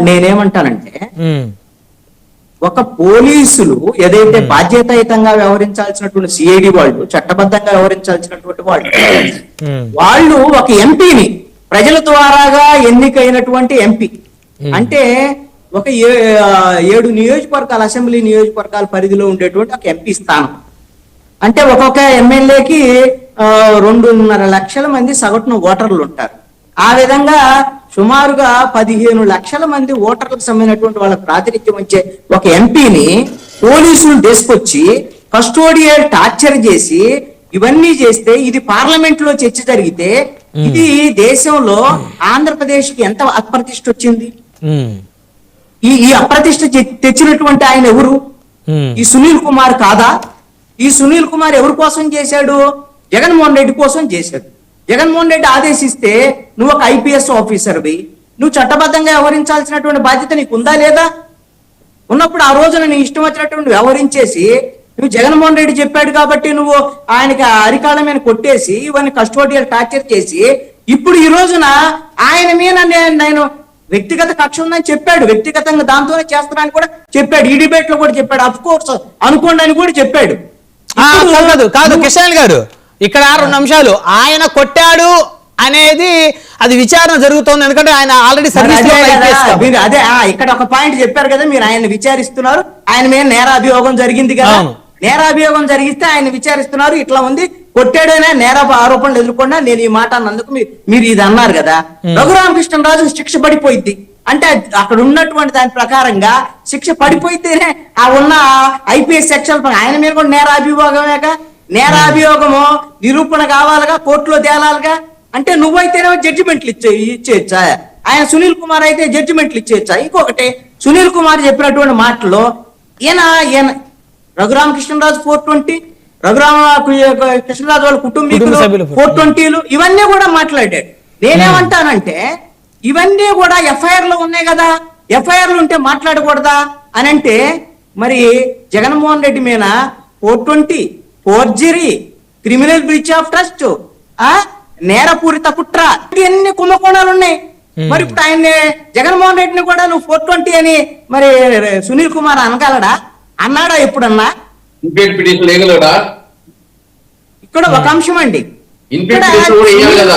నేనేమంటానంటే ఒక పోలీసులు ఏదైతే బాధ్యతాయుతంగా వ్యవహరించాల్సినటువంటి సిఐడి వాళ్ళు, చట్టబద్ధంగా వ్యవహరించాల్సినటువంటి వాళ్ళు ఒక ఎంపీని, ప్రజల ద్వారాగా ఎన్నికైనటువంటి ఎంపీ అంటే ఒక 7 నియోజకవర్గాల, అసెంబ్లీ నియోజకవర్గాల పరిధిలో ఉండేటువంటి ఒక ఎంపీ స్థానం అంటే ఒక్కొక్క ఎమ్మెల్యేకి 2.5 లక్షల మంది సగటున ఓటర్లు ఉంటారు. ఆ విధంగా సుమారుగా 15 లక్షల మంది ఓటర్లకు సంబంధించినటువంటి వాళ్ళ ప్రాతినిధ్యం వచ్చే ఒక ఎంపీని పోలీసులు తీసుకొచ్చి కస్టోడియల్ టార్చర్ చేసి ఇవన్నీ చేస్తే, ఇది పార్లమెంట్ లో చర్చ జరిగితే ఇది దేశంలో ఆంధ్రప్రదేశ్ కి ఎంత అప్రతిష్ట వచ్చింది. ఈ అప్రతిష్ట తెచ్చినటువంటి ఆయన ఎవరు? ఈ సునీల్ కుమార్ కాదా? ఈ సునీల్ కుమార్ ఎవరి కోసం చేశాడు? జగన్మోహన్ రెడ్డి కోసం చేశాడు. జగన్మోహన్ రెడ్డి ఆదేశిస్తే నువ్వు ఒక ఐపీఎస్ ఆఫీసర్వి, నువ్వు చట్టబద్ధంగా వ్యవహరించాల్సినటువంటి బాధ్యత నీకు ఉందా లేదా? ఉన్నప్పుడు ఆ రోజున నీ ఇష్టం వచ్చినటువంటి వ్యవహరించేసి, నువ్వు జగన్మోహన్ రెడ్డి చెప్పాడు కాబట్టి నువ్వు ఆయనకి అరికాళ్ళ మీద కొట్టేసి ఇవన్నీ కస్టోడియల్ టార్చర్ చేసి, ఇప్పుడు ఈ రోజున ఆయన మీద నేను వ్యక్తిగత కక్ష ఉందని చెప్పాడు, వ్యక్తిగతంగా దాంతోనే చేస్తున్నానని కూడా చెప్పాడు, ఈ డిబేట్ లో కూడా చెప్పాడు, అఫ్ కోర్స్ అనుకోండి అని కూడా చెప్పాడు. కాదు కిషన్ గారు, ఇక్కడ 2 అంశాలు. ఆయన కొట్టాడు అనేది అది విచారణ జరుగుతోంది, ఎందుకంటే ఆయన ఆల్రెడీ సర్వీస్. అదే ఇక్కడ ఒక పాయింట్ చెప్పారు కదా, మీరు ఆయన విచారిస్తున్నారు, ఆయన మీద నేరాభియోగం జరిగింది కదా, నేరాభియోగం జరిగిస్తే ఆయన విచారిస్తున్నారు, ఇట్లా ఉంది, కొట్టాడైనా నేర ఆరోపణలు ఎదుర్కొన్నా నేను ఈ మాట అన్నందుకు మీరు ఇది అన్నారు కదా. రఘురామకృష్ణరాజు శిక్ష పడిపోయింది అంటే అక్కడ ఉన్నటువంటి దాని ప్రకారంగా శిక్ష పడిపోయితేనే ఆ ఉన్న ఐపీఎస్ సెక్షన్ ఆయన మీద కూడా నేరాభియోగమేగా. నేరాభియోగము నిరూపణ కావాలిగా, కోర్టులో తేలాలిగా. అంటే నువ్వైతేనే జడ్జిమెంట్లు ఇచ్చేయచ్చా? ఆయన సునీల్ కుమార్ అయితే జడ్జిమెంట్లు ఇచ్చేయచ్చా? ఇంకొకటి, సునీల్ కుమార్ చెప్పినటువంటి మాటల్లో ఈయన రఘురామకృష్ణరాజు 420, కృష్ణరాజు వాళ్ళ కుటుంబీకులు 420లు ఇవన్నీ కూడా మాట్లాడాడు. నేనేమంటానంటే ఇవన్నీ కూడా ఎఫ్ఐఆర్ లో ఉన్నాయి కదా, ఎఫ్ఐఆర్లు ఉంటే మాట్లాడకూడదా అని అంటే, మరి జగన్మోహన్ రెడ్డి మీద 420, forgery, criminal breach of trust, నేరపూరిత కుట్ర, ఇవన్నీ కుంభకోణాలు ఉన్నాయి. మరి ఇప్పుడు ఆయన్ని జగన్మోహన్ రెడ్డిని కూడా నువ్వు 420 అని మరి సునీల్ కుమార్ అనగలడా? అన్నాడా ఎప్పుడన్నా? ఇక్కడ ఒక అంశం అండి,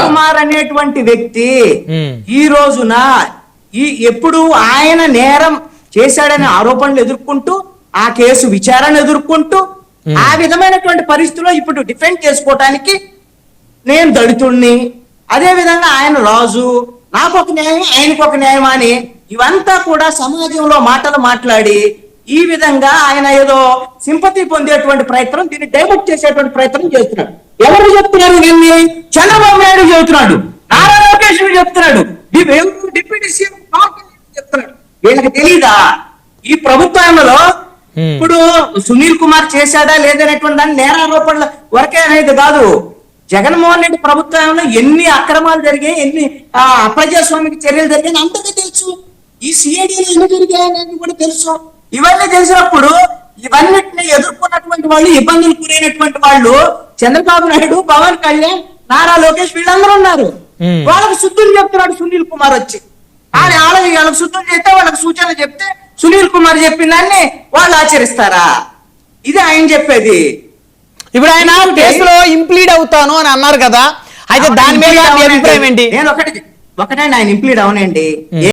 కుమార్ అనేటువంటి వ్యక్తి ఈ రోజున ఎప్పుడు ఆయన నేరం చేశాడనే ఆరోపణలు ఎదుర్కొంటూ, ఆ కేసు విచారణ ఎదుర్కొంటూ, ఆ విధమైనటువంటి పరిస్థితుల్లో ఇప్పుడు డిఫెండ్ చేసుకోవటానికి నేను దళితుడిని, అదే విధంగా ఆయన రాజు, నాకు ఒక న్యాయం ఆయనకు ఒక న్యాయం అని ఇవంతా కూడా సమాజంలో మాటలు మాట్లాడి ఈ విధంగా ఆయన ఏదో సింపతి పొందేటువంటి ప్రయత్నం, దీన్ని డైవర్ట్ చేసేటువంటి ప్రయత్నం చేస్తున్నాడు. ఎవరు చెప్తున్నారు? దీన్ని చంద్రబాబు నాయుడు చెబుతున్నాడు, నారా లోకేష్ చెప్తున్నాడు, డిప్యూటీ సీఎం చెప్తున్నాడు. వీళ్ళకి తెలీదా ఈ ప్రభుత్వంలో ఇప్పుడు సునీల్ కుమార్ చేశాడా లేదనేటువంటి దాన్ని నేరారోపణల వరకే అనేది కాదు. జగన్మోహన్ రెడ్డి ప్రభుత్వంలో ఎన్ని అక్రమాలు జరిగాయి, ఎన్ని అప్రజాస్వామిక చర్యలు జరిగాయని అంతగా తెలుసు. ఈ సిఐడిలో ఎన్ని జరిగాయనేది కూడా తెలుసు. ఇవన్నీ తెలిసినప్పుడు ఇవన్నిటిని ఎదుర్కొన్నటువంటి వాళ్ళు, ఇబ్బందులు గురైనటువంటి వాళ్ళు చంద్రబాబు నాయుడు, పవన్ కళ్యాణ్, నారా లోకేష్ వీళ్ళందరూ ఉన్నారు. వాళ్ళకి శుద్ధులు చెప్తున్నాడు సునీల్ కుమార్ వచ్చి. వాళ్ళకి శుద్ధులు చేస్తే, వాళ్ళకి సూచనలు చెప్తే సునీల్ కుమార్ చెప్పిన దాన్ని వాళ్ళు ఆచరిస్తారా? ఇది ఆయన చెప్పేది. ఇప్పుడు ఆయన కేసులో ఇంప్లీడ్ అవుతాను అని అన్నారు కదా, అయితే దాని మీద అభిప్రాయం ఏంటి? నేను ఒకటే ఆయన ఇంప్లీడ్ అవనండి.